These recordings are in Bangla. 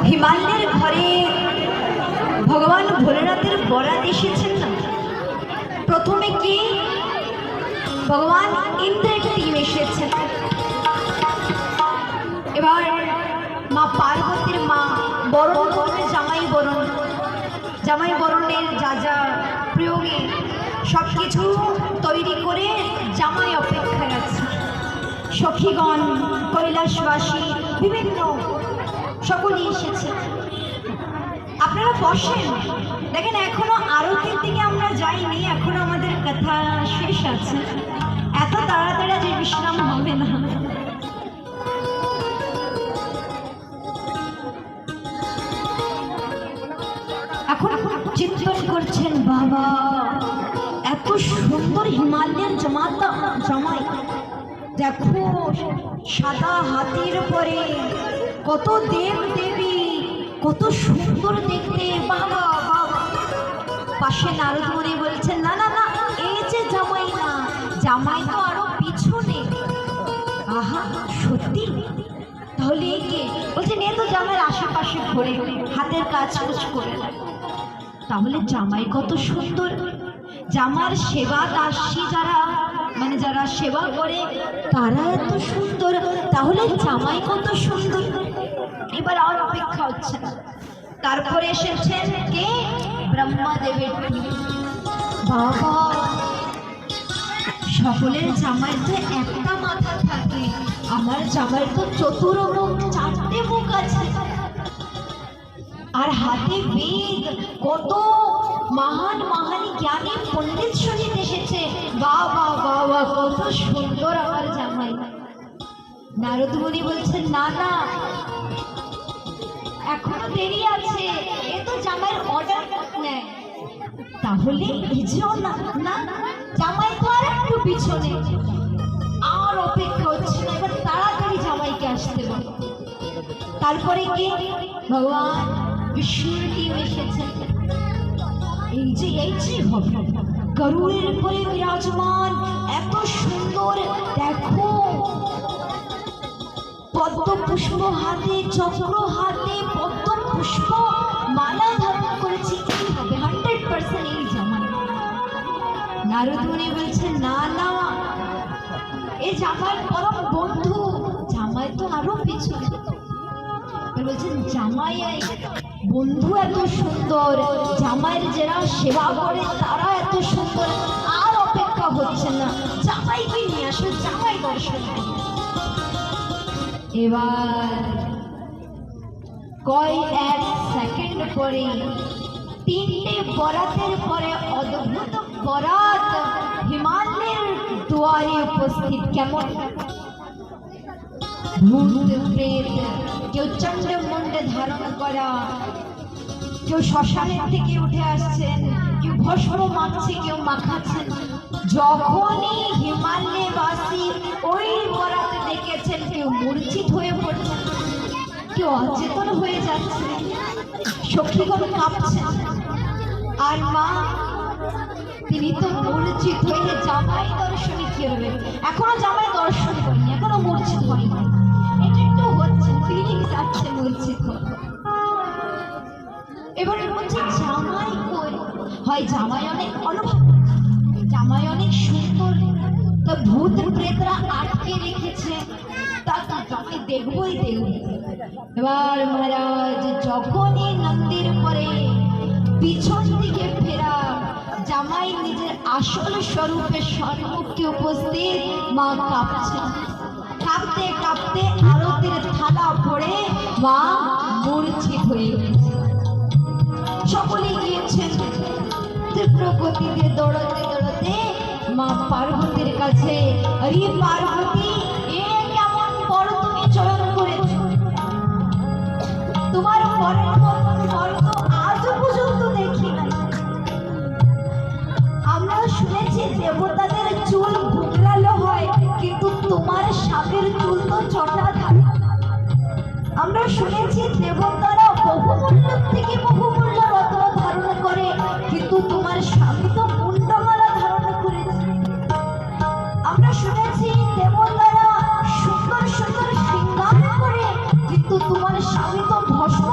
হিমালয়ের ঘরে ভগবান ভোলেনাথের বরাত এসেছেন না। প্রথমে কি ভগবান ইন্দ্রের টিম এসেছেন, এবার মা পার্বতীর মা বরণ করবে জামাই বরণের যা যা প্রয়োগে সব কিছু তৈরি করে জামাই অপেক্ষায় আছে। সখীগণ, কৈলাসবাসী, বিভিন্ন সকলেই এসেছে। আপনারা বসেন, দেখেন এখনো আরতির দিকে আমরা যাইনি, এখনো আমাদের কথা শেষ আছে। এত তাড়াতাড়ি যে বিশ্রাম হবে না। এখন চিন্তন করছেন, বাবা এত সুন্দর হিমালয়ের জামাই, দেখো সাদা হাতির পরে কত দেব দেবী, কত সুন্দর দেখতে, বাবা বাবা। পাশে নারদ মুনি বলছেন, না না না, এই যে জামাই না, জামাই তো আরো পিছনে। আহা সত্যি? তাহলে এই কে? বলছেন এ তো জামাইয়ের আশেপাশে ঘোরে, হাতের কাজ করে। তাহলে জামাই কত সুন্দর, জামার সেবা দাসী যারা, মানে যারা সেবা করে তারা এত সুন্দর, তাহলে জামাই কত সুন্দর। এবার আর অপেক্ষা হচ্ছে না, তারপরে এসেছেন কে? ব্রহ্মাদেবের টিম। বাবা, সকলের জামাই তো একটা মাথা থাকে, আমার জামাই তো চতুর্মুখ, চারটে মুখ আছে, আর হাতে বেদ, কত মহান মহান জ্ঞানী পণ্ডিত শরীর এসেছে। বাবা বাবা, কত সুন্দর আমার জামাই। নারদ মুনি বলছেন, না না এখনো দেরি আছে, এ তো জামাইয়ের অর্ডার নেয়। তাহলে এজও না, না জামাই তো আর একটু পিছনে, আর অপেক্ষা হচ্ছে না, এবার তাড়াতাড়ি জামাইকে আসতে বলো। তারপরে কি? ভগবান বিষ্ণুর টিম এসেছেন। এই যে হবে, গরুড়ের উপরে বিরাজমান, এত সুন্দর, দেখো পদ্ম পুষ্প হাতে, চক্র হাতে, পদ্ম পুষ্প মালা ধারণ করেছি। কি হবে? 100% এই জামাই। নারদ মুনি বলছেন, না না, এ জামাই পরম বন্ধু, জামাই তো আরো পিছনে। বলছেন জামাই বন্ধু এত সুন্দর, জামাইয়ের যারা সেবা করে তারা এত সুন্দর, আর অপেক্ষা হচ্ছে না, জামাইকে নিয়ে আসো, জামাই দর্শন। এবার এক সেকেন্ড পরে তিনটে বরাতের পরে অদ্ভুত বরাত হিমালয়ের দুয়ারে উপস্থিত। কেমন? ভূত প্রেত, কেউ চন্দ্রমুণ্ডে ধারণ করা, কেউ শ্মশানের থেকে উঠে আসছেন, কেউ ভস্ম মাখছে, কেউ মাখাচ্ছেন। যখনই হিমালয়বাসী ওই বরাতে দেখেছেন, কেউ মূর্ছিত হয়ে পড়ছেন, কেউ অচেতন হয়ে যাচ্ছে, সখীগণ কাঁপছেন। আর মা, তিনি তো মূর্ছিত হয়ে জামাই দর্শনে কি হবে? এখনো জামাই দর্শন করেনি, এখনো মূর্ছিত হয়নি, এটা একটু হচ্ছে, ফিলিংস আসছে মূর্ছিত। এবারে বলছে জামাই কই? হয় জামাই অনেক অনুভব, জামাই অনেক সুন্দর, তো ভূত প্রেতরা আটকে রেখেছে, তা জামাই দেখবই দেখবে। এবার মহারাজ যখনই নন্দীর পরে পিছন দিকে ফেরা, জামাই নিজের আসল স্বরূপে সম্মুখে উপস্থিত, মা কাঁপছেন। কাঁপতে কাঁপতে আরতির থালা পড়ে মা মূর্ছিত হয়ে গেছে। সকলে গিয়েছেন তীব্র গতিতে দৌড়াতে মা পার্বতীর কাছে। আরে পার্বতী, এ কেমন বড় তুমি চয়ন করেছো, তোমার বড় তো আজও পর্যন্ত দেখি নাই। আমরা শুনেছি দেবতাদের চুল ভুগলালো হয়, কিন্তু তোমার সাপের চুল তো চটা থাকে। আমরা শুনেছি দেবতারা বহুমূল্য থেকে বহুমূল্য রত্ন ধারণ করে, কিন্তু তোমার স্বামী তো মুন্ডমালা ধারণ করেছে। আমরা শুনেছি দেবতারা সুন্দর সুন্দর শৃঙ্গার করে, কিন্তু তোমার স্বামী তো ভস্ম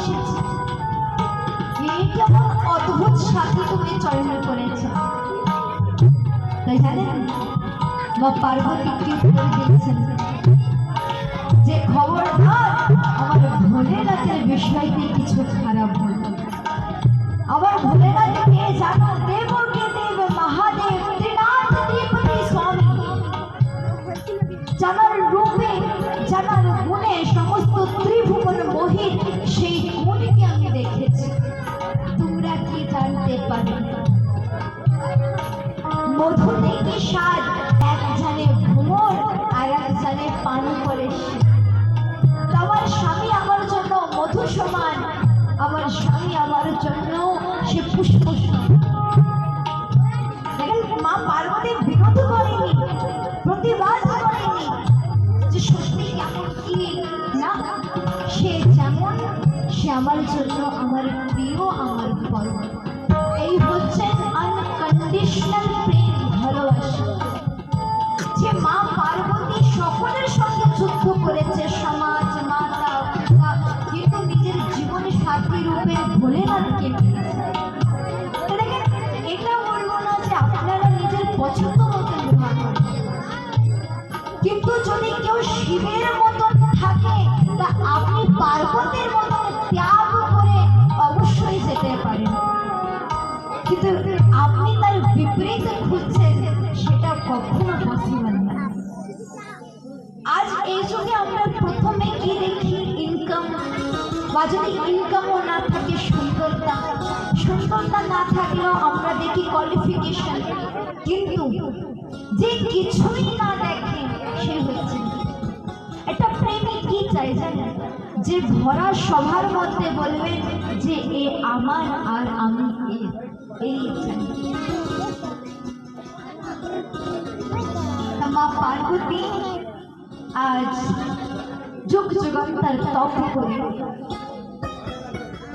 এসেছি, এই কেমন অদ্ভুত সাথী তুমি চয়ন করেছ। তাই জানেন মা পার্বতী কি বলে দিয়েছেন যে খবরদার আমার ভোলেনাথের বিষয়টি কিছু খারাপ বলবে। আবার ভোলেনাথকে জানো দেবকে দেব মহাদেব ত্রিনাথ ত্রিপতি স্বামী, জানার রূপে জানার গুণে সমস্ত ত্রিভুবন মোহিত সেই গুণকে আমি দেখেছি। তোমরা কি জানতে পারো মধু থেকে স্বাদ এক জানে ভ্রমর আর এক জানে পান করে। আমার স্বামী আমার জন্য মধু সমান, আমার স্বামী আমার জন্য সে পুষ্প সমান। মা পার্বতী বিরোধ করেনি, প্রতিবাদ করেনি যে সত্যি কেমন কি না, সে যেমন সে আমার জন্য আমার প্রিয়, আমার পরম। এই হচ্ছে আনকন্ডিশনাল প্রেম, ভালোবাসা। যে মা পার্বতী সকলের সঙ্গে যুদ্ধ করেছে, সমাজ মাতা, কিন্তু নিজের জীবন সাথী রূপে ভোলেনাথকে পেয়েছে। এটা বলবো না যে আপনারা নিজের পছন্দ মতো বিবাহ করেন, কিন্তু যদি কেউ শিবের মতন থাকে তা আপনি পার্বতীর মতন ত্যাগ করে অবশ্যই যেতে পারেন। কিন্তু আপনি তার বিপরীত খুঁজছেন, সেটা কখনো পসিবল না। আজ এই যুগে আমরা প্রথমে কি দেখি? ইনকাম, বা যদি ইনকামও না থাকে সুন্দরতা, সুন্দরতা না থাকলেও আমরা দেখি কোয়ালিফিকেশন। কিন্তু যে কিছুই না দেখে সে হচ্ছে এটা প্রেমে কি চাই জানেন? যে ভরা সভার মধ্যে বলবেন যে এ আমার আর আমি এই চাই। মা পার্বতী আজ যুগ যুগান্তর তপ করে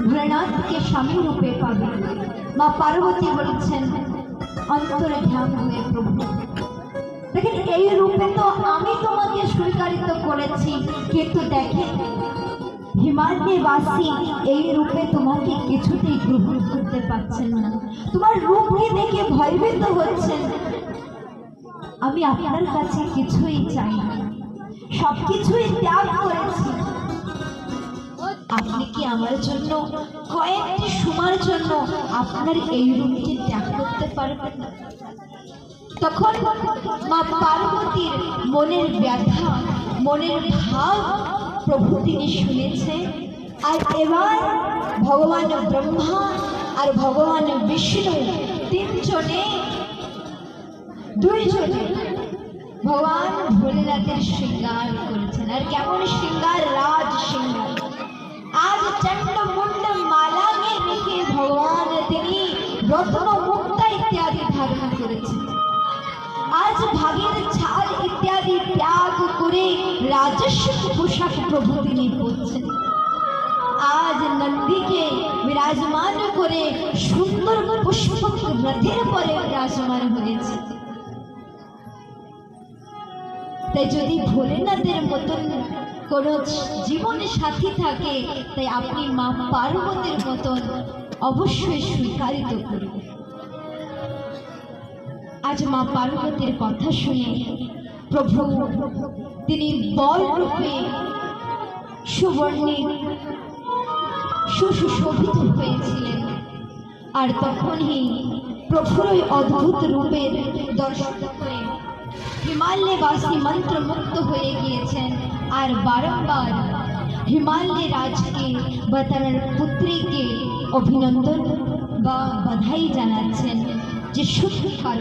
ভোলেনাথকে স্বামী রূপে পাবে। মা পার্বতী বলছেন অন্তরে ধ্যান হয়ে প্রভু দেখেন এই রূপে তো আমি তোমাকে স্বীকারিত করেছি, কিন্তু দেখেন হিমালয়বাসী এই রূপে তোমাকে কিছুতেই গ্রহণ করতে পারছেন না, তোমার রূপকে দেখে ভয়ভীত হচ্ছেন। আমি আপনার কাছে কিছুই চাই না, সবকিছুই ত্যাগ করেছি। আপনি কি আমার জন্য কয়েকটি সময়ের জন্য আপনার এই রূপকে ত্যাগ করতে পারবেন না? তখন মা পার্বতীর মনের ব্যথা, মনের ভাব প্রভু তিনি শুনেছে। আর এবার ভগবান ব্রহ্মা আর ভগবান বিষ্ণু তিনজনে দুইজনে ভগবান ভোলেনাথের শৃঙ্গার করেছেন। আর কেমন শৃঙ্গার? রাজ শৃঙ্গার। আজ চন্ড মুন্ড মালাকে রেখে ভগবান তিনি রত্ন মুক্তা ইত্যাদি ধারণ করেছেন। আজ ভাগের ছাল ইত্যাদি ত্যাগ করে রাজস্ব পোশাক প্রভু তিনি পরছেন। আজ নন্দীকে বিরাজমান করে সুন্দর পুষ্পক রথের পরে বিরাজমান হয়েছে। তাই যদি ভোলেনাথের মতন কোন জীবন সাথী থাকে, তাই আপনি মা পার্বতীর মতন অবশ্যই স্বীকারিত করবেন। আজ মা পার্বতীর কথা শুনে প্রভু তিনি বল রূপে সুবর্ণে সুশোভিত হয়েছিলেন। আর তখনই প্রভুর ওই অদ্ভুত রূপের দর্শন করে হিমালয়বাসী মন্ত্রমুগ্ধ হয়ে গিয়েছেন। আর বারংবার হিমালয় রাজকে বা তার পুত্রীকে অভিনন্দন বা বাধাই জানাচ্ছেন যে সত্যিকার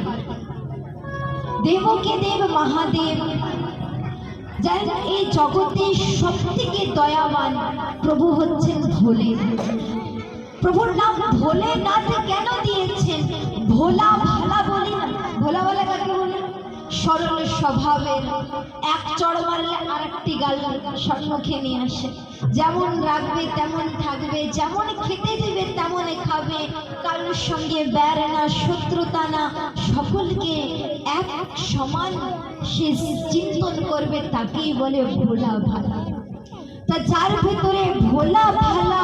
দেবকে দেব মহাদেব, যার এই জগতে সব থেকে দয়াবান প্রভু হচ্ছেন ভোলে। প্রভুর নাম ভোলেনাথ কেন দিয়েছেন? ভোলা ভালা বলি না, ভোলা ভালা কাকে বলি? সরল স্বভাবের, এক চড় মারলে আর একটি গাল সম্মুখে নিয়ে আসে। যেমন রাখবে তেমন থাকবে, যেমন খেতে দিবে তেমন খাবে, কারোর সঙ্গে ব্যার না, শত্রুতা না, সকলকে এক সমান সে চিন্তন করবে, তাকেই বলে ভোলা ভালা। তা যার ভেতরে ভোলা ভালা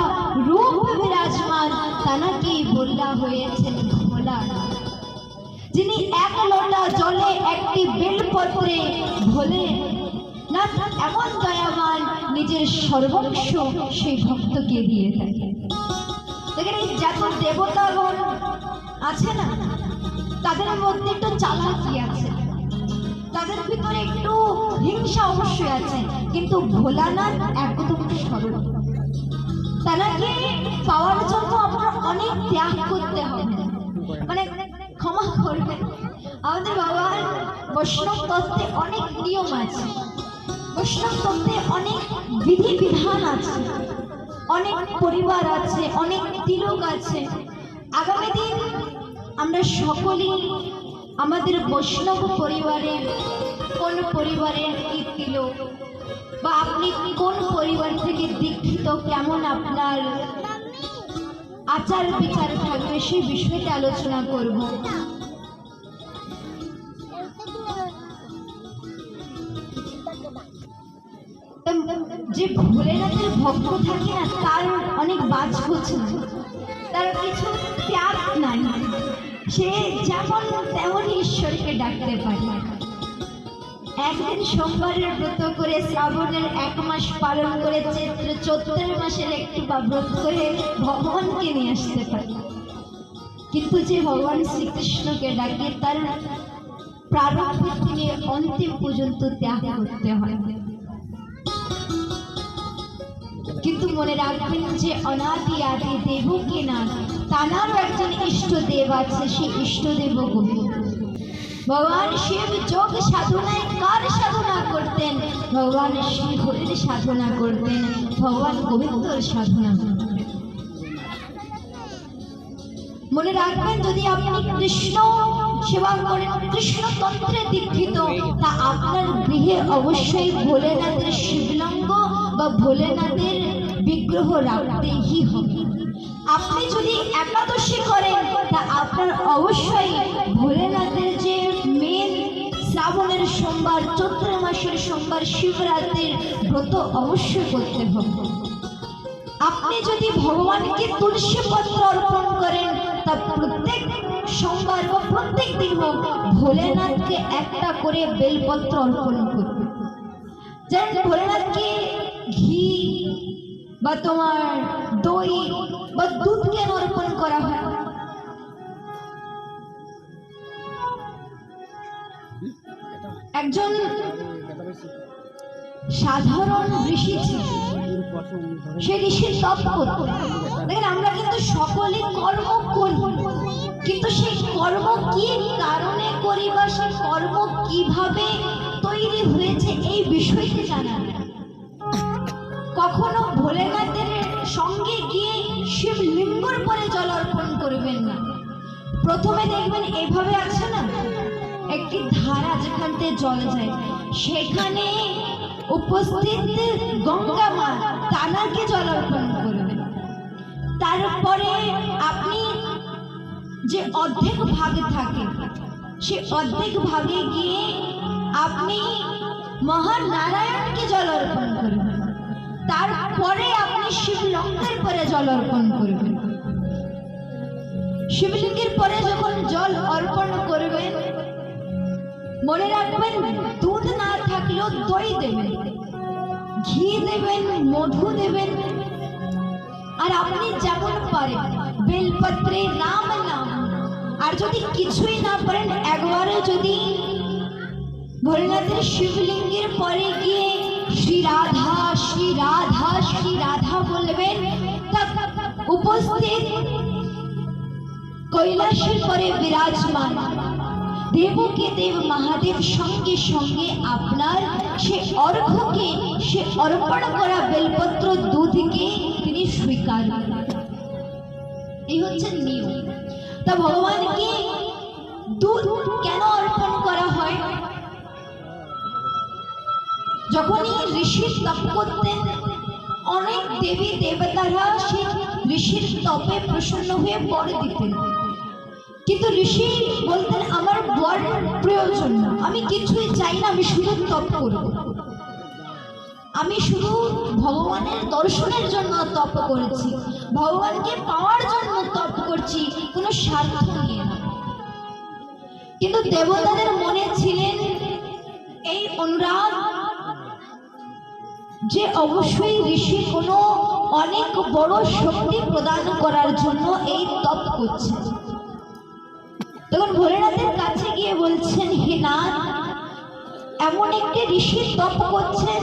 যিনি এক লোটা জলে একটি বেলপত্রে ভোলে না, এমন দয়াবান নিজের সর্বস্ব সেই ভক্তকে দিয়ে থাকে। দেখেন এই যত দেবতাগণ আছে না, তাদের মধ্যে একটু চালাকি আছে, তাদের ভিতরে একটু হিংসা অবশ্যই আছে, কিন্তু ভোলানাথ একদম সরল। তাকে পাওয়ার জন্য আপনার অনেক ত্যাগ করতে হবে, মানে ক্ষমা করবেন, আমাদের বাবার বৈষ্ণব তত্ত্বে অনেক নিয়ম আছে, বৈষ্ণব তত্ত্বে অনেক বিধি বিধান আছে, অনেক পরিবার আছে, অনেক তিলক আছে। আগামী দিন আমরা সকলেই আমাদের বৈষ্ণব পরিবারের কোন পরিবারের কি তিলক বা আপনি কোন পরিবার থেকে দীক্ষিত, কেমন আপনার আচার বিচার থাকবে সেই বিষয়টা আলোচনা করব। যে ভোলেনাথের ভক্ত থাকে না, তার অনেক বাজ হচ্ছে না, তার কিছু ত্যাগ নাই, সে যেমন তেমন ঈশ্বরকে ডাকতে পারে। একদিন সোমবারের ব্রত করে শ্রাবণের 1 মাস পালন করে চৈত্র মাসের একটি বা ব্রত করে ভগবানকে নিয়ে আসতে পারে, কিন্তু যে ভগবান শ্রীকৃষ্ণকে ডাকে তার প্রারম্ভ থেকে অন্তিম পর্যন্ত ত্যাগ করতে হয়। কিন্তু মনে রাখবেন যে অনাদি আদি দেবকীনাথ তানারও একজন ইষ্টদেব আছে, সেই ইষ্টদেব গোবিন্দ। ভগবান শিব যোগ সাধনায় কার সাধনা করতেন? ভগবান শিবের সাধনা করতেন, ভগবান গোবিন্দর সাধনা করতেন। মনে রাখবেন, যদি আপনি কৃষ্ণ সেবা করেন, কৃষ্ণ তন্ত্রে দীক্ষিত, তা আপনার গৃহে অবশ্যই ভোলেনাথের শিবলিঙ্গ বা ভোলেনাথের বিগ্রহ রাখতেই হবে। আপনি যদি একাদশী করেন, তা আপনার অবশ্যই ভোলেনাথের যে মেন শ্রাবণের সোমবার, চৈত্র মাসের সোমবার, শিবরাত্রির ব্রত অবশ্যই করতে হবে। আপনি যদি ভগবানকে তুলসী পত্র অর্পণ করেন, তা প্রত্যেক সোমবার বা প্রত্যেক দিন হোক ভোলেনাথকে একটা করে বেলপত্র অর্পণ করবে। যেমন ভোলেনাথকে ঘি বা তোমার দই বা দুধ কেন অর্পণ করা হয়? একজন সাধারণ ঋষি ছিল, সে ঋষির তপ করত। দেখেন, আমরা কিন্তু সকলে কর্ম করি, কিন্তু সেই কর্ম কি কারণে করি বা সেই কর্ম কিভাবে তৈরি হয়েছে এই বিষয়টি জানা নেই। কখনো ভোলেনাথের সঙ্গে গিয়ে শিবলিঙ্গর পরে জল অর্পণ করবেন না। প্রথমে দেখবেন এভাবে আছে না, একটি ধারা যেখান থেকে জল যায়, সেখানে উপস্থিত গঙ্গা মা তানাকে জল অর্পণ করবেন। তারপরে আপনি যে অর্ধেক ভাগ থাকে, সে অর্ধেক ভাগে গিয়ে আপনি মহানারায়ণকে জল অর্পণ করবেন। তারপরে আপনি শিবলিঙ্গের পরে জল অর্পণ করবেন। শিবলিঙ্গের পরে যখন জল অর্পণ করবেন, মনে রাখবেন দুধ না থাকলেও দই দেবেন, ঘি দেবেন, মধু দেবেন, আর আপনি যেমন পারেন বেলপত্রে নাম নাম। আর যদি কিছুই না পারেন, একবারে যদি ভোলেনাথের শিবলিঙ্গের পরে গিয়ে শ্রী রাধা শ্রী রাধা শ্রী রাধা বলবেন, উপস্থিত কৈলাসের পরে বিরাজমান দেবকে দেব মহাদেব সঙ্গে সঙ্গে আপনার সে অর্ঘ্যকে, সে অর্পণ করা বেলপত্র দুধকে তিনি স্বীকার করেন। এই হচ্ছে নিয়ম। তা ভগবানকে দুধ কেন অর্পণ করা হয়? যখনই ঋষি তপ করতেন, অনেক দেবী দেবতারা সেই ঋষির তপে প্রসন্ন হয়ে বর দিতেন, কিন্তু ঋষি বলতেন আমার বর প্রয়োজন না, আমি কিছুই চাই না, আমি শুধু তপ করব, আমি শুধু ভগবানের দর্শনের জন্য তপ করেছি, ভগবানকে পাওয়ার জন্য তপ করছি, কোনো স্বার্থ নিয়ে না। কিন্তু দেবতাদের মনে ছিলেন এই অনুরাগ যে অবশ্যই ঋষি কোনো অনেক বড় শক্তি প্রদান করার জন্য এই তপ করছে। তখন ভোলেনাথের কাছে গিয়ে বলছেন, হে নাথ, এমন একটি ঋষি তপ করছেন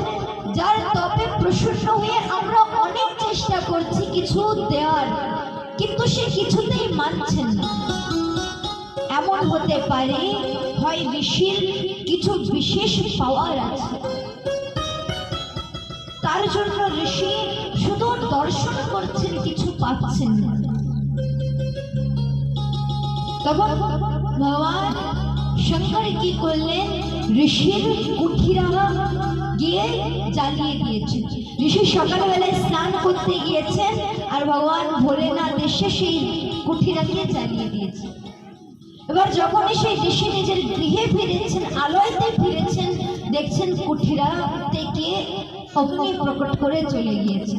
যার তপে প্রসন্ন হয়ে আমরা অনেক চেষ্টা করছি কিছু দেওয়ার, কিন্তু সে কিছুতেই মানছেন না। এমন হতে পারে হয় ঋষির কিছু বিশেষ পাওয়ার আছে, তার জন্য ঋষি শুধু দর্শন করছেন, কিছু পাচ্ছেন না। তখন ভগবান শঙ্কর কি করলেন, ঋষির কুঠিরা গিয়ে জ্বালিয়ে দিয়েছেন। ঋষি সকালবেলায় স্নান করতে গিয়েছেন আর ভগবান ভোলেনাথ এসে সেই কুঠিরাকে জ্বালিয়ে দিয়েছে। এবার যখনই সেই ঋষি নিজের গৃহে ফিরেছেন, আলয়তে ফিরেছেন, দেখছেন কুঠিরা থেকে অগ্নি প্রকট করে চলে গিয়েছে।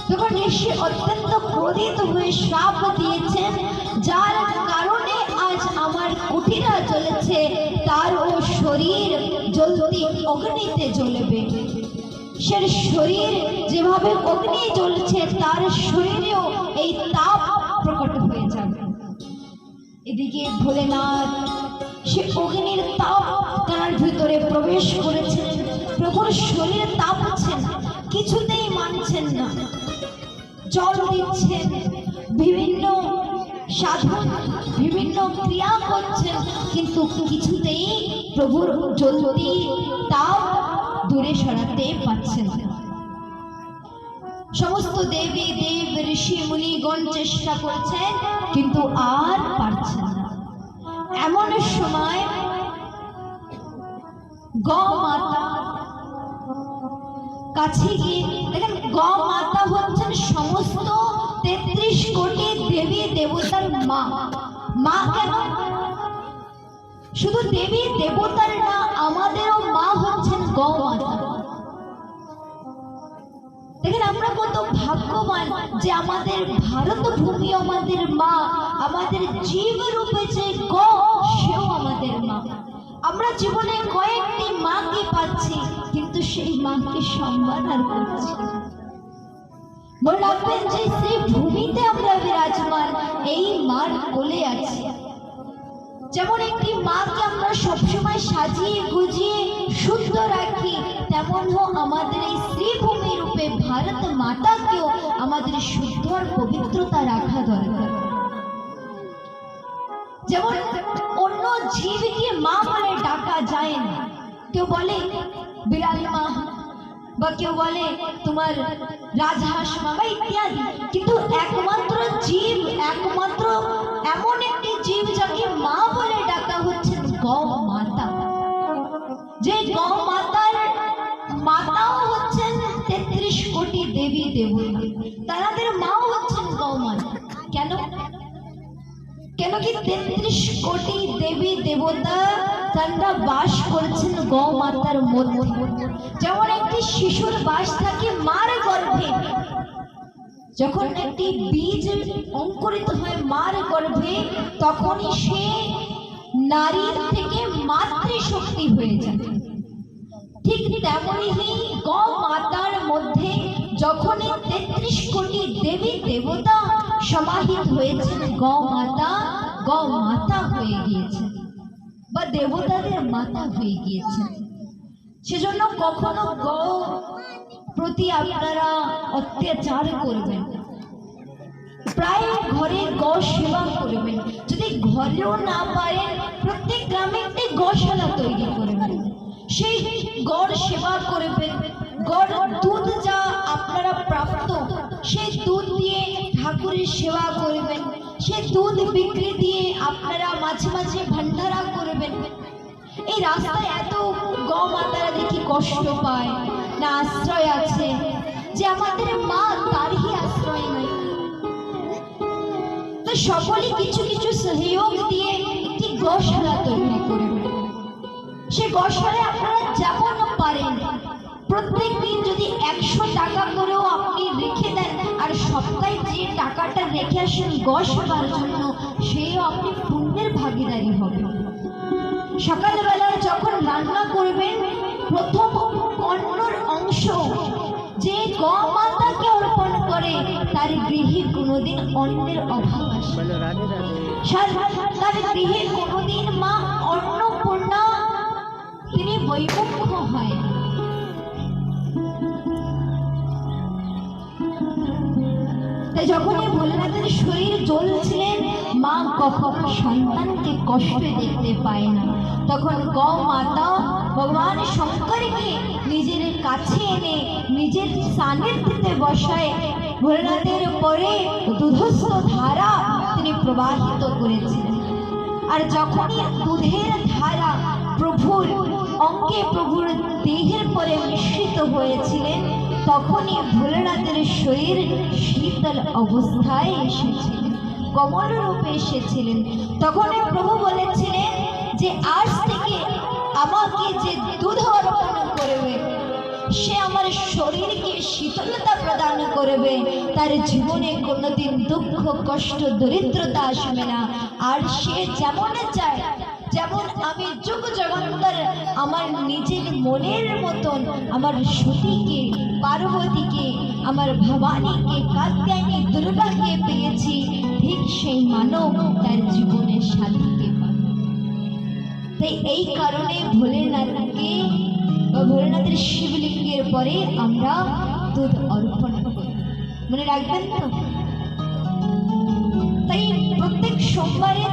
তখন ঋষি অত্যন্ত ক্রোধিত হয়ে শ্রাপ দিয়েছেন, যার কারণে আজ আমার কুঠিরা জ্বলেছে তার ও শরীর জ্বলতে অগ্নিতে জ্বলবে। সে শরীর যেভাবে অগ্নি জ্বলছে তার শরীরেও এই তাপ প্রকট হয়ে যাবে। এদিকে ভোলেনাথ সে অগ্নির তাপ তার ভিতরে প্রবেশ করেছেন, প্রভুর শরীর তাপছেন, কিছুতেই মানছেন না। জল দিচ্ছেন, বিভিন্ন সাধন বিভিন্ন ক্রিয়া করছেন, কিন্তু কিছুতেই প্রভুর জ্বলতি তাপ দূরে সরাতে পারছেন না। সমস্ত দেবী দেব ঋষি মুনিগণ চেষ্টা করছেন, কিন্তু আর পারছেন না। এমন সময় গৌমাতা কাছে গিয়ে দেখেন, গৌমাতা হচ্ছেন সমস্ত 33 কোটি দেবী দেবতার মা। মা কেন? শুধু দেবী দেবতার না, আমাদেরও মা হচ্ছেন গৌমাতা। দেখেন আমরা কত ভাগ্যবান যে আমাদের ভারত ভূমি আমাদের মা, আমাদের জীব রূপে যে গো সেও আমাদের মা। আমরা জীবনে কয়েকটি মাকে পাচ্ছি, কিন্তু সেই মাকে সম্মান আর করছি। মনে রাখবেন যে শ্রী ভূমিতে আমরা বিরাজমান, এই মার কোলে আছি। যেমন একটি মাকে আমরা সবসময় সাজিয়ে গুজিয়ে সুন্দর রাখি, তেমন আমাদের এই শ্রীভূমি রূপে ভারত মাতাকেও আমাদের শুদ্ধ আর পবিত্রতা রাখা দরকার। যেমন অন্য জীবকে মা বলে ডাকা যায় না, কেউ বলে বিড়াল মা বা কেউ বলে তোমার রাজহাঁস মা বা ইত্যাদি, কিন্তু একমাত্র জীব, একমাত্র এমন একটি জীব যাকে মা বলে ডাকা হচ্ছেন গৌ মাতা। যে গৌ মাতার মাতাও হচ্ছেন 33 কোটি দেবী দেবতা, তাদের মাও হচ্ছেন গৌ মাতা। কেন? কেন কি 33 কোটি দেবী দেবতা তারা বাস করছেন গৌ মাতার মধ্যে। যেমন একটি শিশুর বাস থাকে মার গর্ভে, যখন একটি বীজ অঙ্কুরিত হয় মার গর্ভে, তখনই সে নারীর থেকে মাতৃশক্তি হয়ে যায়। ঠিক তেমনই গৌ মাতার মধ্যে যখনই 33 কোটি দেবী দেবতা সমাহিত হয়েছেন, গৌ মাতা হয়ে গিয়েছে বা দেবতাদের মাতা হয়ে গিয়েছে। সেজন্য কখনো গৌ প্রতি আপনারা অত্যাচার করবেন, প্রায় ঘরে গো সেবা করবেন। যদি ঘরেও না পারেন, প্রত্যেক গ্রামে একটি গোশালা তৈরি করবেন, সেই গড় সেবা করবেন। গড় দুধ যা আপনারা প্রাপ্ত, সেই দুধ দিয়ে ঠাকুরের সেবা করবেন। সেই দুধ বিক্রি দিয়ে আপনারা মাঝে মাঝে ভান্ডারা করবেন। এই রাস্তায় এত গৌ মাতারা দেখি কষ্ট পায়, না আশ্রয় আছে, যে আমাদের মা তারই আশ্রয় নাই। তো সকলে কিছু কিছু সহযোগ দিয়ে একটি গোশালা তৈরি করবেন। সে গোশালায় আপনারা যেমন পারেন প্রত্যেক দিন যদি 100 টাকা করেও আপনি রেখে দেন, আর সপ্তাহে যে টাকাটা রেখে আসেন গসবার জন্য, সেও আপনি পুণ্যের ভাগীদারি হবে। সকালবেলায় যখন রান্না করবেন, প্রথম অন্নর অংশ যে গোমাতাকে অর্পণ করে তার গৃহে কোনোদিন অন্নের অভাব আসে। তার গৃহে কোনোদিন মা অন্নপূর্ণা তিনি বৈমুখ্য হয়। তাই যখনই ভোলেনাথের শরীর জ্বলছিলেন, মা কখনো সন্তানকে কষ্ট দেখতে পায় না, তখন গৌ মাতা ভগবান শঙ্করকে নিজের কাছে এনে নিজের সান্নিধ্যে বসায় ভোলেনাথের পরে দুধস্থ ধারা তিনি প্রবাহিত করেছিলেন। আর যখনই দুধের ধারা প্রভুর অঙ্গে, প্রভুর দেহের পরে মিশ্রিত হয়েছিলেন, তখনই ভোলেনাথের শরীর শীতল অবস্থায় এসেছিলেন, কমল রূপে এসেছিলেন। তখনই প্রভু বলেছিলেন যে আজ থেকে আমাকে যে দুধ অর্পণ করবে, সে আমার শরীরকে শীতলতা প্রদান করবে, তার জীবনে কোনোদিন দুঃখ কষ্ট দরিদ্রতা আসবে না। আর সে যেমন চায়, যেমন আমি যুগ যুগান্তর আমার নিজের মনের মতন আমার সতীকে, পার্বতীকে, আমার ভবানীকে, কাত্যায়নী, দুর্গাকে পেয়েছি, ঠিক সেই মানব তার জীবনের সাথীকে পাবে। তাই এই কারণে ভোলেনাথকে বা ভোলেনাথের শিবলিঙ্গের পরে আমরা দুধ অর্পণ করি, মনে রাখবেন তো। তাই প্রত্যেক সোমবারে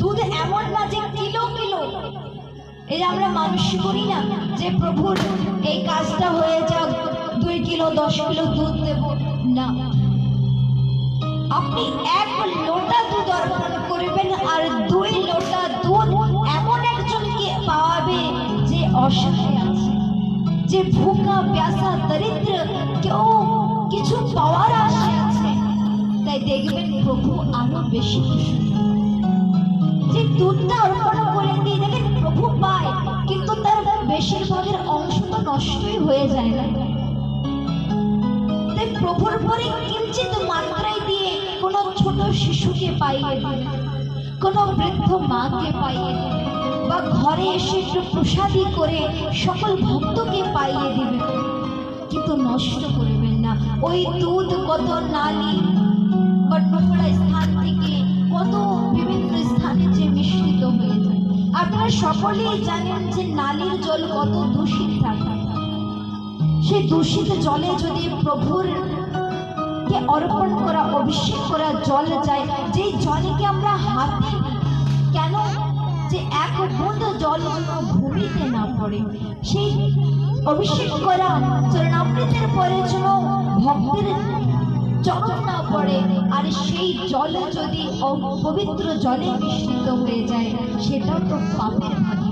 দুধ এমন না যে কিলো কিলো, এই আমরা মানুষ করি না যে প্রভুর এই কাজটা হয়ে যাক 2 কিলো 10 কিলো দুধ দেব না। আপনি 1 লোটা দুধ অর্পণ করবেন, আর 2 লোটা দুধ এমন একজনকে পাওয়াবে যে অসহায় আছে, যে ভুকা প্যাসা দরিদ্র, কেউ কিছু পাওয়ার আশা আছে। তাই দেখবেন প্রভু আরো বেশি খুশি। যে দুধটা অর্পণ করে দিয়ে দেখেন প্রভু পায়, কিন্তু তার বেশিরভাগের অংশ তো নষ্টই হয়ে যায় না। তাই প্রভুর পরে কিঞ্চিত মাত্রায় দিয়ে কোনো ছোট শিশুকে পাইয়ে দিবেন, কোনো বৃদ্ধ মাকে পাইয়ে দিবেন, বা ঘরে এসে একটু প্রসাদী করে সকল ভক্তকে পাইয়ে দিবেন, কিন্তু নষ্ট করবেন না। ওই দুধ কত নালী বা নোংরা স্থান থেকে কত বিভিন্ন স্থানে যে মিশ্রিত হয়ে যায়। আপনারা সকলেই জানেন যে নালীর জল কত দূষিত থাকে। সেই দূষিত জলে যদি প্রভুর কে অর্পণ করা, অভিষেক করা জল যায়, যে জলকে আমরা হাতে কেন যে 1 বুঁদ জল ভূমিতে না পড়ে, সেই অভিষেক করা চরণামৃতের পরে যেন ভক্তের চরণ না পড়ে, আর সেই জল যদি অপবিত্র জলে মিশ্রিত হয়ে যায়, সেটাও তো পাপের ভাগী।